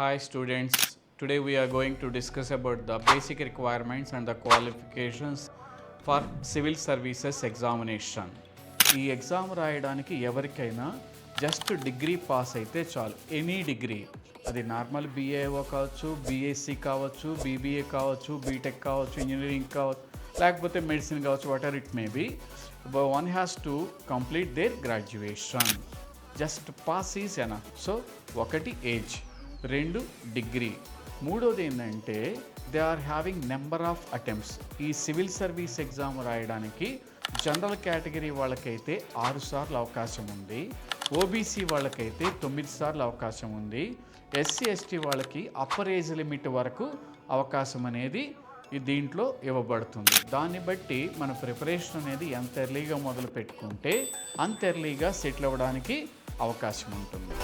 Hi students, today we are going to discuss about the basic requirements and the qualifications for civil services examination. ఈ exam రాయడానికి ఎవరికైనా just degree pass అయితే చాలు. Any degree, అది normal బీఏఓ కావచ్చు, BSc కావచ్చు, BBA కావచ్చు, BTech కావచ్చు, ఇంజనీరింగ్ కావచ్చు, లేకపోతే మెడిసిన్ కావచ్చు, whatever it may be. One has to complete their graduation. Just pass is enough. So ఒకటి ఏజ్, రెండు డిగ్రీ, మూడోది ఏంటంటే they are having number of attempts. ఈ సివిల్ సర్వీస్ ఎగ్జామ్ రాయడానికి జనరల్ కేటగిరీ వాళ్ళకైతే 6 సార్లు అవకాశం ఉంది, ఓబీసీ వాళ్ళకైతే 9 సార్లు అవకాశం ఉంది, ఎస్సీ ఎస్టీ వాళ్ళకి అప్పర్ ఏజ్ లిమిట్ వరకు అవకాశం అనేది దీంట్లో ఇవ్వబడుతుంది. దాన్ని బట్టి మన ప్రిపరేషన్ అనేది ఎంత ఎర్లీగా మొదలు పెట్టుకుంటే అంత ఎర్లీగా సెటిల్ అవ్వడానికి అవకాశం ఉంటుంది.